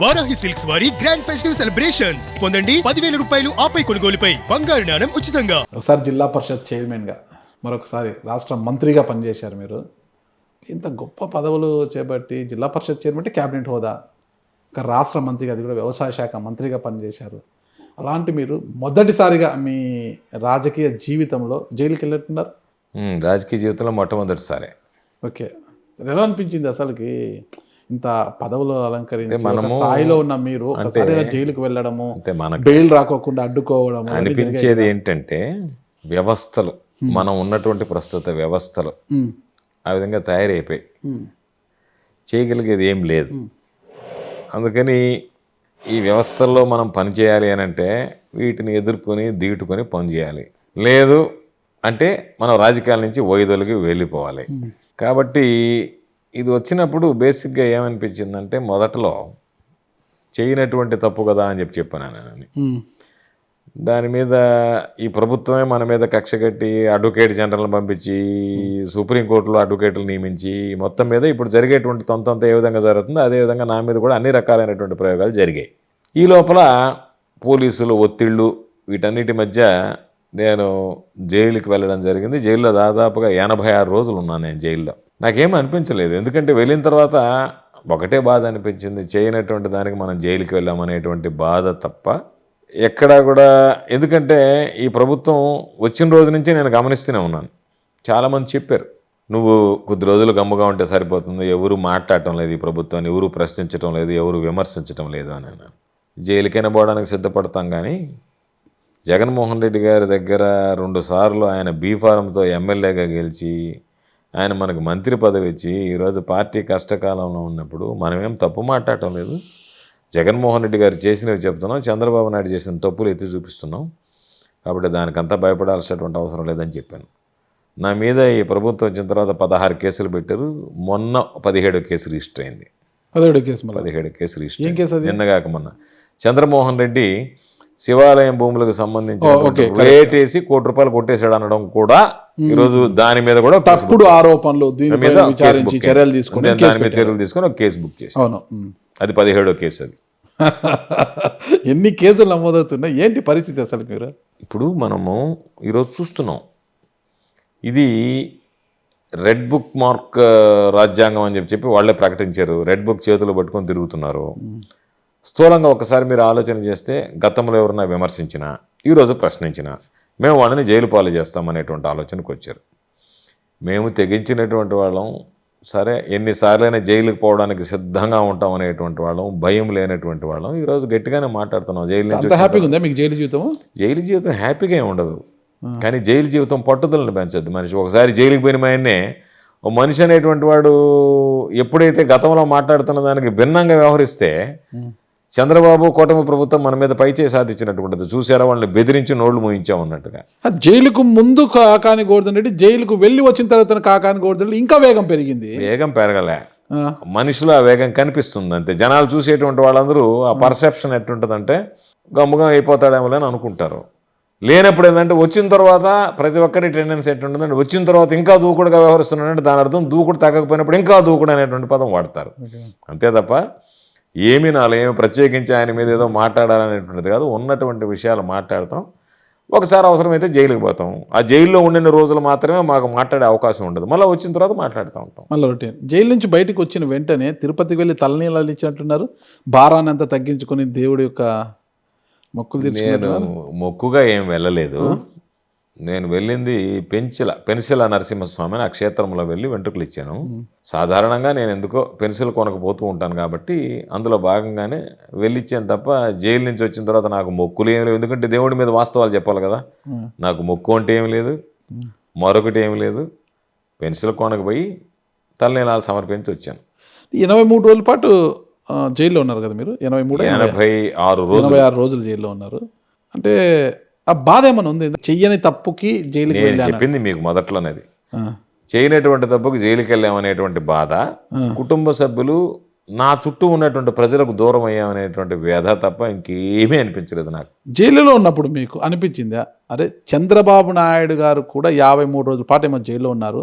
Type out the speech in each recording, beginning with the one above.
Varahi silks వారి grand festive celebrations పొందండి 10,000 రూపాయలు ఆపై కొనుగోలుపై బంగారు నాణెం ఉచితంగా. ఒకసారి జిల్లా పరిషత్ చైర్మన్గా, మరొకసారి రాష్ట్ర మంత్రిగా పనిచేశారు మీరు. ఇంత గొప్ప పదవులు చేపట్టి జిల్లా పరిషత్ చైర్మన్ అంటే క్యాబినెట్ హోదా, ఒక రాష్ట్ర మంత్రిగా, అది కూడా వ్యవసాయ శాఖ మంత్రిగా పనిచేశారు. అలాంటి మీరు మొదటిసారిగా మీ రాజకీయ జీవితంలో జైలుకి వెళ్ళినట్టున్నారు. రాజకీయ జీవితంలో మొట్టమొదటిసారి. ఓకే, ఎలా అనిపించింది అసలుకి ఇంత పదవులు అలంకరించి స్థాయిలో ఉన్న మీరు ఒకసారిగా జైలుకు వెళ్ళడము, బెయిల్ రాకోకుండా అడ్డుకోవడం అనిపించేది ఏంటంటే, వ్యవస్థలు మనం ఉన్నటువంటి ప్రస్తుత వ్యవస్థలు ఆ విధంగా తయారైపోయి చేయగలిగేది ఏం లేదు. అందుకని ఈ వ్యవస్థల్లో మనం పనిచేయాలి అని అంటే వీటిని ఎదుర్కొని దీటుకొని పనిచేయాలి. లేదు అంటే మనం రాజకీయాల నుంచి వైదొలిగి వెళ్ళిపోవాలి. కాబట్టి ఇది వచ్చినప్పుడు బేసిక్గా ఏమనిపించిందంటే, మొదట్లో చేయనటువంటి తప్పు కదా అని చెప్పాను నేను. దాని మీద ఈ ప్రభుత్వమే మన మీద కక్ష కట్టి అడ్వకేట్ జనరల్ని పంపించి సుప్రీంకోర్టులో అడ్వకేట్లు నియమించి మొత్తం మీద ఇప్పుడు జరిగేటువంటి తొంతంతా ఏ విధంగా జరుగుతుందో అదేవిధంగా నా మీద కూడా అన్ని రకాలైనటువంటి ప్రయోగాలు జరిగాయి. ఈ లోపల పోలీసులు ఒత్తిళ్ళు వీటన్నిటి మధ్య నేను జైలుకి వెళ్ళడం జరిగింది. జైల్లో దాదాపుగా 86 రోజులు ఉన్నాను నేను జైల్లో. నాకేం అనిపించలేదు, ఎందుకంటే వెళ్ళిన తర్వాత ఒకటే బాధ అనిపించింది, చేయనటువంటి దానికి మనం జైలుకి వెళ్ళామనేటువంటి బాధ తప్ప ఎక్కడా కూడా. ఎందుకంటే ఈ ప్రభుత్వం వచ్చిన రోజు నుంచి నేను గమనిస్తూనే ఉన్నాను. చాలామంది చెప్పారు, నువ్వు కొద్ది రోజులు గమ్ముగా ఉంటే సరిపోతుంది, ఎవరు మాట్లాడటం లేదు, ఈ ప్రభుత్వాన్ని ఎవరు ప్రశ్నించడం లేదు, ఎవరు విమర్శించడం లేదు అని అన్నాను. జైలుకైనా పోవడానికి సిద్ధపడతాం, కానీ జగన్మోహన్ రెడ్డి గారి దగ్గర 2 సార్లు ఆయన బీఫారంతో ఎమ్మెల్యేగా గెలిచి ఆయన మనకు మంత్రి పదవి ఇచ్చి ఈరోజు పార్టీ కష్టకాలంలో ఉన్నప్పుడు మనమేం తప్పు మాట్లాడటం లేదు. జగన్మోహన్ రెడ్డి గారు చేసినవి చెప్తున్నాం, చంద్రబాబు నాయుడు చేసిన తప్పులు ఎత్తి చూపిస్తున్నాం, కాబట్టి దానికంతా భయపడాల్సినటువంటి అవసరం లేదని చెప్పాను. నా మీద ఈ ప్రభుత్వం వచ్చిన తర్వాత 16 కేసులు పెట్టారు. మొన్న 17 కేసు రిజిస్టర్ అయింది. 17 కేసు రిజిస్టర్ నిన్నగాక మొన్న. చంద్రమోహన్ రెడ్డి శివాలయం భూములకు సంబంధించి రేట్ వేసి ₹1 కోటి కొట్టేశాడు అనడం కూడా ఈరోజు దాని మీద కూడా తప్పుడు ఆరోపణలు, చర్యలు తీసుకుని దాని మీద చర్యలు తీసుకొని ఒక కేసు బుక్ చేసి, అది 17వ కేసు. అది ఎన్ని కేసులు నమోదవుతున్నాయి, ఏంటి పరిస్థితి అసలు? మీరు ఇప్పుడు మనము ఈరోజు చూస్తున్నాం, ఇది రెడ్ బుక్ మార్క్ రాజ్యాంగం అని చెప్పి వాళ్ళే ప్రకటించారు. రెడ్ బుక్ చేతులు పట్టుకొని తిరుగుతున్నారు. స్థూలంగా ఒకసారి మీరు ఆలోచన చేస్తే, గతంలో ఎవరన్నా విమర్శించినా ఈరోజు ప్రశ్నించినా మేము వాళ్ళని జైలు పాలు చేస్తామనేటువంటి ఆలోచనకు వచ్చారు. మేము తెగించినటువంటి వాళ్ళం, సరే ఎన్నిసార్లైనా జైలుకి పోవడానికి సిద్ధంగా ఉంటాం అనేటువంటి వాళ్ళం, భయం లేనటువంటి వాళ్ళం. ఈరోజు గట్టిగానే మాట్లాడుతున్నాం. జైలు నుంచి హ్యాపీగా ఉందా మీకు జైలు జీవితం? జైలు జీవితం హ్యాపీగా ఏమి ఉండదు, కానీ జైలు జీవితం పట్టుదలను పెంచద్దు మనిషి. ఒకసారి జైలుకి పోయిన ఆయన్నే ఓ మనిషి అనేటువంటి వాడు ఎప్పుడైతే గతంలో మాట్లాడుతున్న దానికి భిన్నంగా వ్యవహరిస్తే, చంద్రబాబు కూటమి ప్రభుత్వం మన మీద పైచేయి సాధించినటువంటిది చూసారా, వాళ్ళని బెదిరించి నోళ్లు మూయించామన్నట్టుగా. జైలుకు ముందు కాకాని గోవర్ధన్ రెడ్డి, జైలుకు వెళ్ళి వచ్చిన తర్వాత కాకాని గోవర్ధన్ రెడ్డి ఇంకా వేగం పెరిగింది. వేగం పెరగలే, మనిషిలో ఆ వేగం కనిపిస్తుంది అంతే. జనాలు చూసేటువంటి వాళ్ళందరూ ఆ పర్సెప్షన్ ఎట్టుంటుందంటే గమ్ముగా అయిపోతాడేమో అని అనుకుంటారు. లేనప్పుడు ఏంటంటే వచ్చిన తర్వాత ప్రతి ఒక్కరి టెండెన్సీ ఎట్టుంటుందంటే, వచ్చిన తర్వాత ఇంకా దూకుడుగా వ్యవహరిస్తున్నాడంటే దాని అర్థం దూకుడు తగ్గకపోయినప్పుడు ఇంకా దూకుడు అనేటువంటి పదం వాడతారు. అంతే తప్ప ఏమీ ప్రత్యేకించి ఆయన మీద ఏదో మాట్లాడాలనేటువంటిది కాదు. ఉన్నటువంటి విషయాలు మాట్లాడతాం. ఒకసారి అవసరమైతే జైలుకి పోతాం. ఆ జైల్లో ఉండిన రోజులు మాత్రమే మాకు మాట్లాడే అవకాశం ఉండదు. మళ్ళీ వచ్చిన తర్వాత మాట్లాడుతూ ఉంటాం. మళ్ళీ రొటీన్. జైలు నుంచి బయటకు వచ్చిన వెంటనే తిరుపతికి వెళ్ళి తలనీళ్ళు ఇచ్చినట్టున్నారు. భారాన్ని అంతా తగ్గించుకొని దేవుడి యొక్క మొక్కులు నేను మొక్కుగా ఏం వెళ్ళలేదు. నేను వెళ్ళింది పెన్సిల నరసింహస్వామి అని ఆ క్షేత్రంలో వెళ్ళి వెంట్రుకలు ఇచ్చాను. సాధారణంగా నేను ఎందుకో పెన్సిల్ కొనకపోతూ ఉంటాను కాబట్టి అందులో భాగంగానే వెళ్ళిచ్చాను తప్ప జైలు నుంచి వచ్చిన తర్వాత నాకు మొక్కులు ఏమి లేవు. ఎందుకంటే దేవుడి మీద వాస్తవాలు చెప్పాలి కదా. నాకు మొక్కు అంటే ఏమి లేదు, మరొకటి ఏమి లేదు. పెన్సిల్ కొనకపోయి తలనీలాలు సమర్పించి వచ్చాను. 83 రోజుల పాటు జైల్లో ఉన్నారు కదా మీరు? 86 రోజులు జైల్లో ఉన్నారు అంటే ఆ బాధ ఏమైనా ఉంది? చెయ్యని తప్పుకి జైలుకి చెప్పింది మీకు మొదట్లోనేది. చేయనటువంటి తప్పుకి జైలుకి వెళ్ళామనేటువంటి బాధ, కుటుంబ సభ్యులు నా చుట్టూ ఉన్నటువంటి ప్రజలకు దూరం అయ్యామనేటువంటి వ్యధ తప్ప ఇంకేమీ అనిపించలేదు నాకు. జైలులో ఉన్నప్పుడు మీకు అనిపించిందా, అరే చంద్రబాబు నాయుడు గారు కూడా 53 రోజుల పాటు ఏమో జైల్లో ఉన్నారు,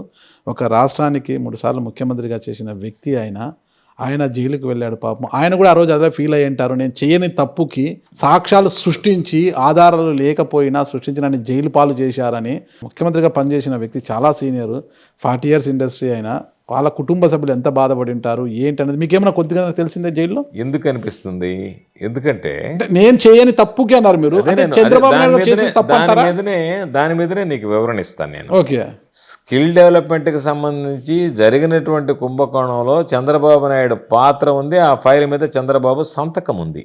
ఒక రాష్ట్రానికి 3 సార్లు ముఖ్యమంత్రిగా చేసిన వ్యక్తి అయినా ఆయన జైలుకి వెళ్ళాడు పాపం. ఆయన కూడా ఆ రోజు అదే ఫీల్ అయ్యి ఉంటారు. నేను చేయని తప్పుకి సాక్ష్యాలు సృష్టించి ఆధారాలు లేకపోయినా సృష్టించిన జైలు పాలు చేశారని ముఖ్యమంత్రిగా పనిచేసిన వ్యక్తి, చాలా సీనియర్, 40 years ఇండస్ట్రీ అయినా వాళ్ళ కుటుంబ సభ్యులు ఎంత బాధపడి ఉంటారు ఏంటనేది మీకేమైనా కొద్దిగా తెలిసిందే జైల్లో? ఎందుకు అనిపిస్తుంది? ఎందుకంటే నేను చేయని తప్పుకి అన్నారు మీరు. చంద్రబాబు నాయుడు చేసిన తప్పు అంటారా? దాని మీదనే నీకు వివరణ ఇస్తాను నేను. ఓకే. స్కిల్ డెవలప్మెంట్కి సంబంధించి జరిగినటువంటి కుంభకోణంలో చంద్రబాబు నాయుడు పాత్ర ఉంది. ఆ ఫైల్ మీద చంద్రబాబు సంతకం ఉంది.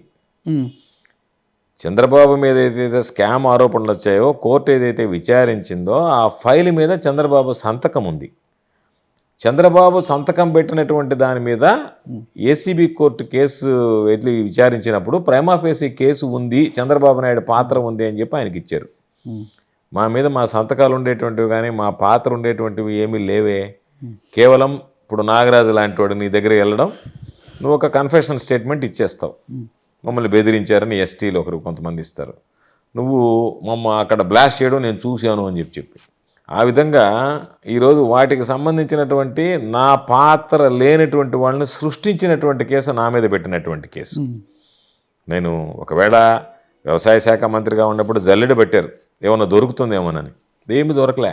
చంద్రబాబు మీద ఏదైతే స్కామ్ ఆరోపణలు వచ్చాయో కోర్టు ఏదైతే విచారించిందో ఆ ఫైల్ మీద చంద్రబాబు సంతకం ఉంది. చంద్రబాబు సంతకం పెట్టినటువంటి దాని మీద ఏసీబీ కోర్టు కేసు వెళ్ళి విచారించినప్పుడు ప్రైమా ఫేసీ కేసు ఉంది, చంద్రబాబు నాయుడు పాత్ర ఉంది అని చెప్పి ఆయనకి ఇచ్చారు. మా మీద మా సంతకాలు ఉండేటువంటివి కానీ మా పాత్ర ఉండేటువంటివి ఏమీ లేవే. కేవలం ఇప్పుడు నాగరాజు లాంటి వాడు నీ దగ్గర వెళ్ళడం, నువ్వు ఒక కన్ఫెషన్ స్టేట్మెంట్ ఇచ్చేస్తావు, మమ్మల్ని బెదిరించారని ఎస్టీలు ఒకరు కొంతమంది ఇస్తారు, నువ్వు అక్కడ బ్లాస్ట్ చేయడం నేను చూశాను అని చెప్పి ఆ విధంగా ఈరోజు వాటికి సంబంధించినటువంటి నా పాత్ర లేనటువంటి వాళ్ళని సృష్టించినటువంటి కేసు నా మీద పెట్టినటువంటి కేసు. నేను ఒకవేళ వ్యవసాయ శాఖ మంత్రిగా ఉన్నప్పుడు జల్లెడ పెట్టారు, ఏమన్నా దొరుకుతుందేమోనని. ఏమి దొరకలే.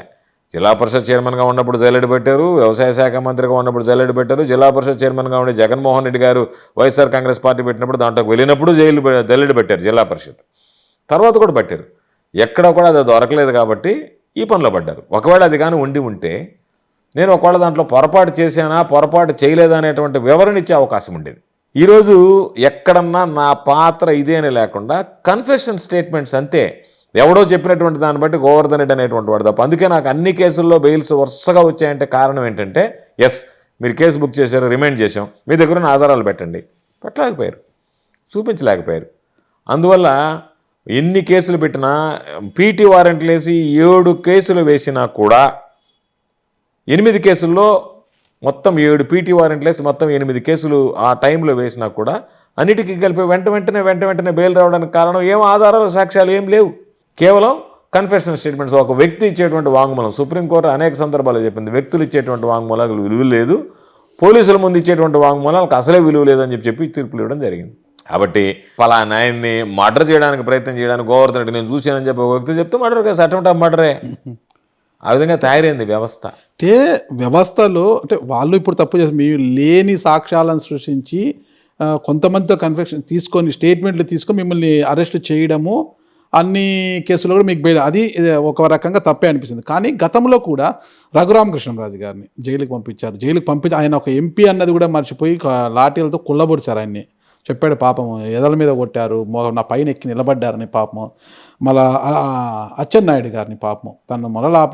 జిల్లా పరిషత్ చైర్మన్గా ఉన్నప్పుడు జల్లెడ పెట్టారు, వ్యవసాయ శాఖ మంత్రిగా ఉన్నప్పుడు జల్లెడ పెట్టారు. జిల్లా పరిషత్ చైర్మన్గా ఉండే జగన్మోహన్ రెడ్డి గారు వైఎస్ఆర్ కాంగ్రెస్ పార్టీ పెట్టినప్పుడు దాంట్లోకి వెళ్ళినప్పుడు జల్లెడ పెట్టారు జిల్లా పరిషత్. తర్వాత కూడా పెట్టారు. ఎక్కడ కూడా అది దొరకలేదు కాబట్టి ఈ పనిలో పడ్డారు. ఒకవేళ అది కానీ ఉంటే నేను ఒకవేళ దాంట్లో పొరపాటు చేశానా పొరపాటు చేయలేదా అనేటువంటి వివరణ ఇచ్చే అవకాశం ఉండేది. ఈరోజు ఎక్కడన్నా నా పాత్ర ఇదే అని లేకుండా కన్ఫెషన్ స్టేట్మెంట్స్ అంతే. ఎవడో చెప్పినటువంటి దాన్ని బట్టి గోవర్ధన్ రెడ్డి అనేటువంటి వాడు తప్ప. అందుకే నాకు అన్ని కేసుల్లో బెయిల్స్ వరుసగా వచ్చాయంటే కారణం ఏంటంటే, ఎస్ మీరు కేసు బుక్ చేశారు, రిమైండ్ చేశాం, మీ దగ్గర ఉన్న ఆధారాలు పెట్టండి, పెట్టలేకపోయారు, చూపించలేకపోయారు. అందువల్ల ఎన్ని కేసులు పెట్టినా పీటీ వారెంట్లు వేసి 7 కేసులు వేసినా కూడా 8 కేసుల్లో మొత్తం 7 పీటీ వారెంట్లు వేసి మొత్తం 8 కేసులు ఆ టైంలో వేసినా కూడా అన్నిటికీ కలిపి వెంటనే బెయిల్ రావడానికి కారణం ఏం ఆధారాలు సాక్ష్యాలు ఏం లేవు. కేవలం కన్ఫెషన్ స్టేట్మెంట్స్. ఒక వ్యక్తి ఇచ్చేటువంటి వాంగ్మూలం, సుప్రీంకోర్టు అనేక సందర్భాల్లో చెప్పింది, వ్యక్తులు ఇచ్చేటువంటి వాంగ్మూలాలకు విలువ లేదు, పోలీసుల ముందు ఇచ్చేటువంటి వాంగ్మూలాలకు అసలే విలువ లేదని చెప్పి తీర్పులు ఇవ్వడం జరిగింది. కాబట్టి పలానా ఆయన్ని మర్డర్ చేయడానికి ప్రయత్నం చేయడానికి గోవర్ధన్ రెడ్డి నేను చూశానని చెప్పి ఒక వ్యక్తి చెప్తే మర్డర్ కేసు, అటెంప్ట్ ఆఫ్ మర్డరే. ఆ విధంగా తయారైంది వ్యవస్థ. అంటే వ్యవస్థలో అంటే వాళ్ళు ఇప్పుడు తప్పు చేస్తారు, మీరు లేని సాక్ష్యాలను సృష్టించి కొంతమందితో కన్ఫెషన్ తీసుకొని స్టేట్మెంట్లు తీసుకొని మిమ్మల్ని అరెస్ట్ చేయడము, అన్ని కేసులు కూడా మీకు బెయిల్, అది ఒక రకంగా తప్పే అనిపిస్తుంది. కానీ గతంలో కూడా రఘురామకృష్ణరాజు గారిని జైలుకి పంపించారు. జైలుకి పంపించి ఆయన ఒక ఎంపీ అన్నది కూడా మర్చిపోయి లాఠీలతో కుళ్ళబొడిచారు ఆయన్ని. చెప్పాడు పాపం, ఎదల మీద కొట్టారు, నా పైన ఎక్కి నిలబడ్డారని పాపం. మళ్ళా అచ్చెన్నాయుడు గారిని పాపం తను మొదల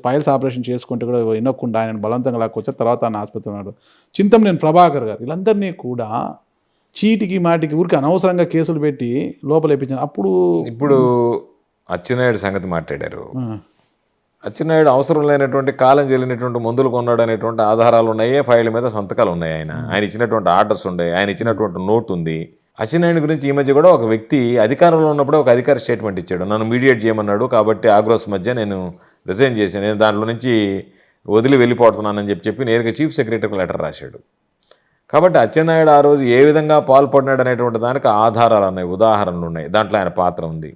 పైల్స్ ఆపరేషన్ చేసుకుంటే కూడా వినకుండా ఆయన బలవంతంగా లాక్కొచ్చారు. తర్వాత ఆయన ఆసుపత్రి ఉన్నాడు. చింతమనేని ప్రభాకర్ గారు, వీళ్ళందరినీ కూడా చీటికి మాటికి ఊరికి అనవసరంగా కేసులు పెట్టి లోపలేపించారు. ఇప్పుడు అచ్చెన్నాయుడు సంగతి మాట్లాడారు. అచ్చెన్నాయుడు అవసరం లేనటువంటి కాలం చెల్లినటువంటి మందులు కొన్నాడు అనేటువంటి ఆధారాలు ఉన్నాయి, ఫైల్ మీద సంతకాలు ఉన్నాయి, ఆయన ఇచ్చినటువంటి ఆర్డర్స్ ఉన్నాయి, ఆయన ఇచ్చినటువంటి నోట్ ఉంది. అచ్చెన్నాయుడు గురించి ఈ మధ్య కూడా ఒక వ్యక్తి అధికారంలో ఉన్నప్పుడే ఒక అధికారి స్టేట్మెంట్ ఇచ్చాడు, నన్ను మీడియేట్ చేయమన్నాడు కాబట్టి ఆగ్రోస్ మధ్య నేను రిజైన్ చేశాను, నేను దాంట్లో నుంచి వదిలి వెళ్ళిపోతున్నానని చెప్పి నేరుగా చీఫ్ సెక్రటరీకి లెటర్ రాశాడు. కాబట్టి అచ్చెన్నాయుడు ఆ రోజు ఏ విధంగా పాల్పడినాడు అనేటువంటి దానికి ఆధారాలు ఉన్నాయి, ఉదాహరణలు ఉన్నాయి, దాంట్లో ఆయన పాత్ర ఉంది.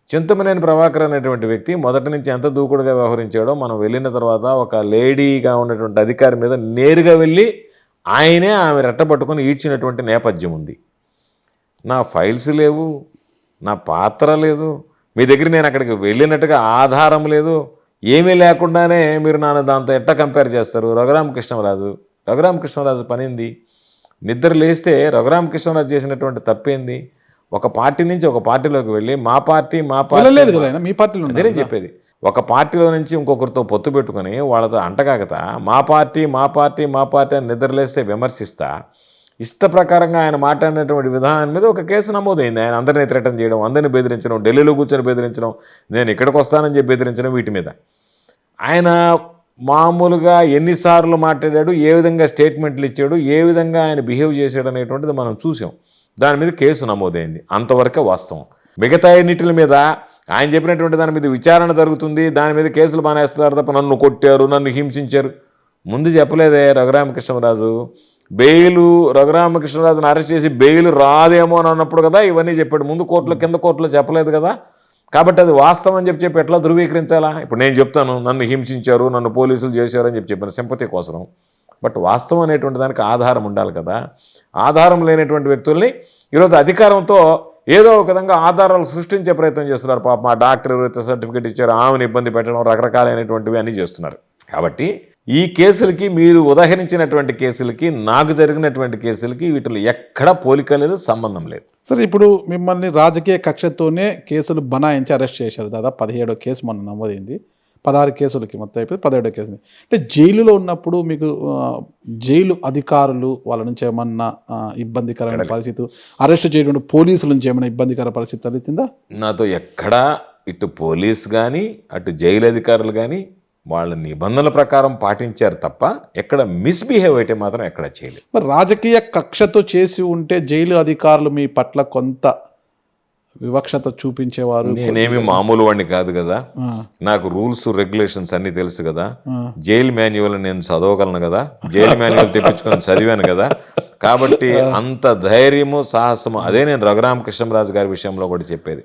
చింతమనేని ప్రభాకర్ అనేటువంటి వ్యక్తి మొదటి నుంచి ఎంత దూకుడుగా వ్యవహరించాడో మనం వెళ్ళిన తర్వాత ఒక లేడీగా ఉన్నటువంటి అధికారి మీద నేరుగా వెళ్ళి ఆయనే ఆమె రెట్టబట్టుకొని ఈడ్చినటువంటి నేపథ్యం ఉంది. నా ఫైల్స్ లేవు, నా పాత్ర లేదు, మీ దగ్గర నేను అక్కడికి వెళ్ళినట్టుగా ఆధారం లేదు, ఏమీ లేకుండానే మీరు నన్ను దాంతో ఎట్లా కంపేర్ చేస్తారు? రఘురామకృష్ణరాజు పనింది. నిద్ర లేస్తే రఘురామకృష్ణరాజు చేసినటువంటి తప్పేంది? ఒక పార్టీ నుంచి ఒక పార్టీలోకి వెళ్ళి మా పార్టీ అదే చెప్పేది, ఒక పార్టీలో నుంచి ఇంకొకరితో పొత్తు పెట్టుకొని వాళ్ళతో అంటకాకత మా పార్టీ అని నిద్రలేస్తే విమర్శిస్తా ఇష్ట ప్రకారంగా ఆయన మాట్లాడినటువంటి విధానం మీద ఒక కేసు నమోదైంది. ఆయన అందరినీ థ్రెటన్ చేయడం, అందరినీ బెదిరించడం, ఢిల్లీలో కూర్చొని బెదిరించడం, నేను ఇక్కడికి వస్తానని చెప్పి బెదిరించడం, వీటి మీద ఆయన మామూలుగా ఎన్నిసార్లు మాట్లాడాడు, ఏ విధంగా స్టేట్మెంట్లు ఇచ్చాడు, ఏ విధంగా ఆయన బిహేవ్ చేశాడు అనేటువంటిది మనం చూసాం. దాని మీద కేసు నమోదైంది, అంతవరకే వాస్తవం. మిగతా ఎన్నిటిల మీద ఆయన చెప్పినటువంటి దాని మీద విచారణ జరుగుతుంది, దాని మీద కేసులు బానేస్తున్నారు తప్ప నన్ను కొట్టారు, నన్ను హింసించారు ముందు చెప్పలేదే రఘురామకృష్ణరాజు. బెయిల్ రఘురామకృష్ణరాజును అరెస్ట్ చేసి బెయిల్ రాదేమో అని అన్నప్పుడు కదా ఇవన్నీ చెప్పాడు. ముందు కోర్టులో కింద కోర్టులో చెప్పలేదు కదా. కాబట్టి అది వాస్తవం అని చెప్పి ఎట్లా ధృవీకరించాలా? ఇప్పుడు నేను చెప్తాను నన్ను హింసించారు, నన్ను పోలీసులు చేశారు అని చెప్పాను సింపతి కోసం. బట్ వాస్తవం అనేటువంటి దానికి ఆధారం ఉండాలి కదా. ఆధారం లేనటువంటి వ్యక్తుల్ని ఈరోజు అధికారంతో ఏదో ఒక విధంగా ఆధారాలు సృష్టించే ప్రయత్నం చేస్తున్నారు. పాప మా డాక్టర్ ఎవరైతే సర్టిఫికేట్ ఇచ్చారో ఆమెను ఇబ్బంది పెట్టడం, రకరకాలైనటువంటివి అన్నీ చేస్తున్నారు. కాబట్టి ఈ కేసులకి మీరు ఉదాహరించినటువంటి కేసులకి నాకు జరిగినటువంటి కేసులకి వీటిలో ఎక్కడా పోలిక లేదు, సంబంధం లేదు. సరే, ఇప్పుడు మిమ్మల్ని రాజకీయ కక్షతోనే కేసులు బనాయించి అరెస్ట్ చేశారు. దాదాపు 17వ కేసు మొన్న నమోదైంది. 16 కేసులకి మొత్తం అయిపోయి 17వ కేసు. అంటే జైలులో ఉన్నప్పుడు మీకు జైలు అధికారులు వాళ్ళ నుంచి ఏమన్నా ఇబ్బందికరమైన పరిస్థితి, అరెస్ట్ చేయడం పోలీసుల నుంచి ఏమైనా ఇబ్బందికర పరిస్థితి తలెత్తిందా? నాతో ఎక్కడా ఇటు పోలీస్ కానీ అటు జైలు అధికారులు కానీ వాళ్ళ నిబంధనల ప్రకారం పాటించారు తప్ప ఎక్కడ మిస్బిహేవ్ అయితే మాత్రం ఎక్కడ చేయలేదు. మరి రాజకీయ కక్షతో చేసి ఉంటే జైలు అధికారులు మీ పట్ల కొంత వివక్షత చూపించేవారు. నేనేమి మామూలు వాడిని కాదు కదా, నాకు రూల్స్ రెగ్యులేషన్స్ అన్నీ తెలుసు కదా. జైలు మాన్యువల్ నేను చదవగలను కదా, జైలు మాన్యువల్ తెప్పించుకొని చదివాను కదా. కాబట్టి అంత ధైర్యము సాహసము అదే నేను రఘురామకృష్ణరాజు గారి విషయంలో కూడా చెప్పేది.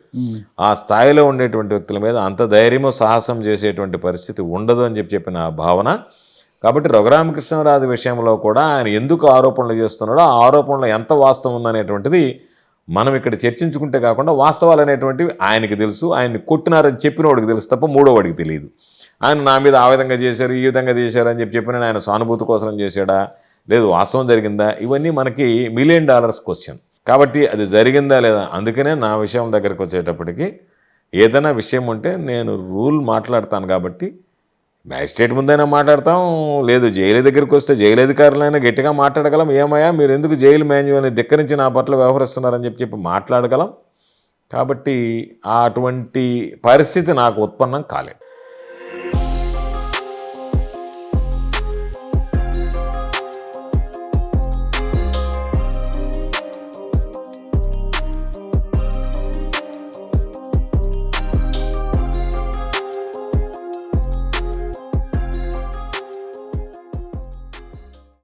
ఆ స్థాయిలో ఉండేటువంటి వ్యక్తుల మీద అంత ధైర్యము సాహసం చేసేటువంటి పరిస్థితి ఉండదు అని చెప్పిన ఆ భావన. కాబట్టి రఘురామకృష్ణరాజు విషయంలో కూడా ఆయన ఎందుకు ఆరోపణలు చేస్తున్నాడో ఆ ఆరోపణలో ఎంత వాస్తవం ఉందనేటువంటిది మనం ఇక్కడ చర్చించుకుంటే కాకుండా వాస్తవాలు అనేటువంటివి ఆయనకి తెలుసు. ఆయన్ని కొట్టినారని చెప్పినవాడికి తెలుసు తప్ప మూడోవాడికి తెలియదు. ఆయన నా మీద ఆ విధంగా చేశారు, ఈ విధంగా చేశారు అని చెప్పిన ఆయన సానుభూతి కోసం చేశాడా, లేదు వాస్తవం జరిగిందా, ఇవన్నీ మనకి $1 మిలియన్ క్వశ్చన్. కాబట్టి అది జరిగిందా లేదా. అందుకనే నా విషయం దగ్గరికి వచ్చేటప్పటికి ఏదైనా విషయం ఉంటే నేను రూల్ మాట్లాడతాను కాబట్టి మ్యాజిస్ట్రేట్ ముందైనా మాట్లాడతాం, లేదు జైలు దగ్గరికి వస్తే జైలు అధికారులైనా గట్టిగా మాట్లాడగలం. ఏమయ్యా మీరు ఎందుకు జైలు మాన్యువల్ని ధిక్కరించి నా పట్ల వ్యవహరిస్తున్నారని చెప్పి మాట్లాడగలం. కాబట్టి అటువంటి పరిస్థితి నాకు ఉత్పన్నం కాలేదు.